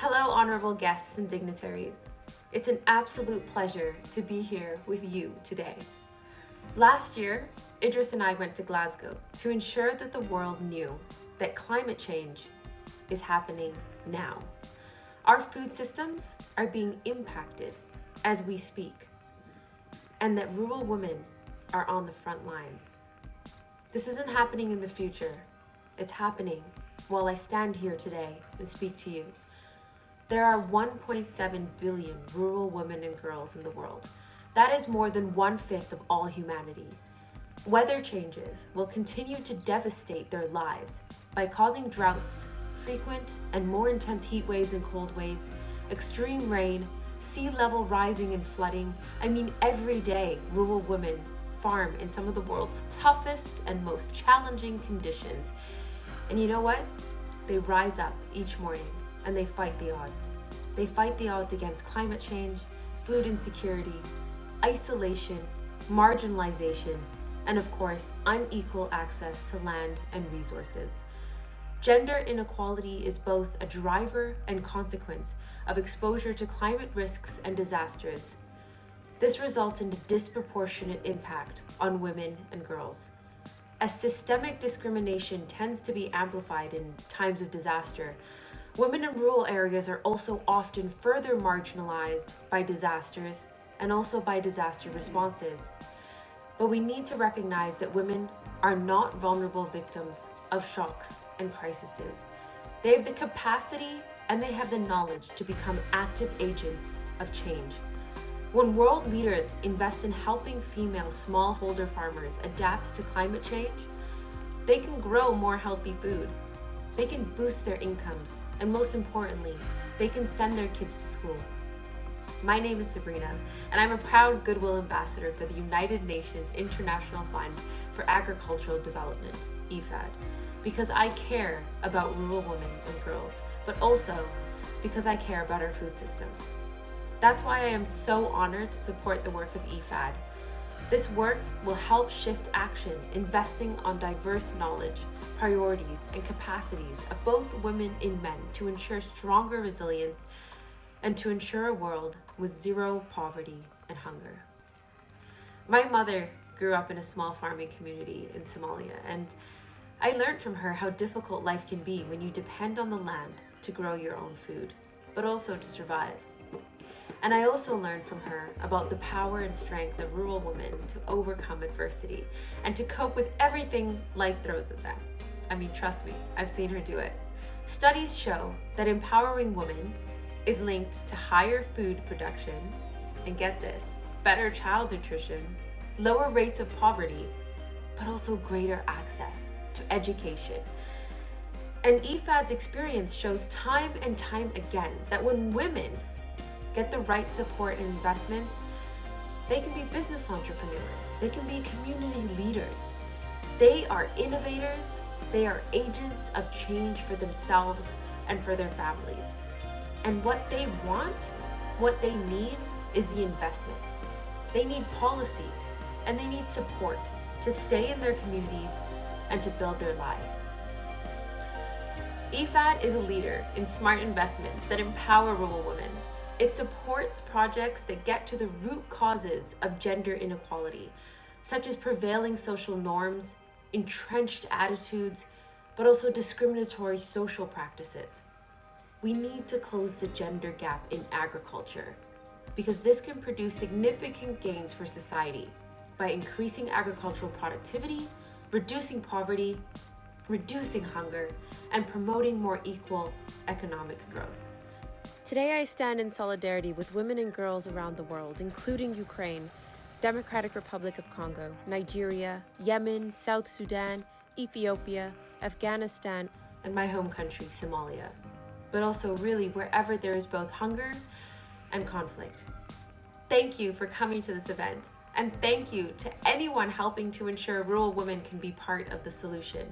Hello, honorable guests and dignitaries. It's an absolute pleasure to be here with you today. Last year, Idris and I went to Glasgow to ensure that the world knew that climate change is happening now. Our food systems are being impacted as we speak, and that rural women are on the front lines. This isn't happening in the future. It's happening while I stand here today and speak to you. There are 1.7 billion rural women and girls in the world. That is more than 1/5 of all humanity. Weather changes will continue to devastate their lives by causing droughts, frequent and more intense heat waves and cold waves, extreme rain, sea level rising and flooding. Every day, rural women farm in some of the world's toughest and most challenging conditions. And you know what? They rise up each morning and they fight the odds. They fight the odds against climate change, food insecurity, isolation, marginalization, and of course, unequal access to land and resources. Gender inequality is both a driver and consequence of exposure to climate risks and disasters. This results in a disproportionate impact on women and girls. As systemic discrimination tends to be amplified in times of disaster, women in rural areas are also often further marginalized by disasters and also by disaster responses. But we need to recognize that women are not vulnerable victims of shocks and crises. They have the capacity and they have the knowledge to become active agents of change. When world leaders invest in helping female smallholder farmers adapt to climate change, they can grow more healthy food, they can boost their incomes, and most importantly, they can send their kids to school. My name is Sabrina, and I'm a proud Goodwill ambassador for the United Nations International Fund for Agricultural Development, IFAD, because I care about rural women and girls, but also because I care about our food systems. That's why I am so honored to support the work of IFAD. This work will help shift action, investing on diverse knowledge, priorities, and capacities of both women and men to ensure stronger resilience and to ensure a world with zero poverty and hunger. My mother grew up in a small farming community in Somalia, and I learned from her how difficult life can be when you depend on the land to grow your own food, but also to survive. And I also learned from her about the power and strength of rural women to overcome adversity and to cope with everything life throws at them. Trust me, I've seen her do it. Studies show that empowering women is linked to higher food production, and get this, better child nutrition, lower rates of poverty, but also greater access to education. And IFAD's experience shows time and time again that when women get the right support and investments, they can be business entrepreneurs, they can be community leaders. They are innovators, they are agents of change for themselves and for their families. And what they want, what they need is the investment. They need policies and they need support to stay in their communities and to build their lives. IFAD is a leader in smart investments that empower rural women. It supports projects that get to the root causes of gender inequality, such as prevailing social norms, entrenched attitudes, but also discriminatory social practices. We need to close the gender gap in agriculture because this can produce significant gains for society by increasing agricultural productivity, reducing poverty, reducing hunger, and promoting more equal economic growth. Today I stand in solidarity with women and girls around the world, including Ukraine, Democratic Republic of Congo, Nigeria, Yemen, South Sudan, Ethiopia, Afghanistan, and my home country, Somalia, but also really wherever there is both hunger and conflict. Thank you for coming to this event, and thank you to anyone helping to ensure rural women can be part of the solution.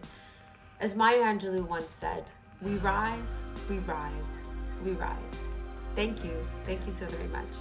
As Maya Angelou once said, we rise, we rise, we rise. Thank you so very much.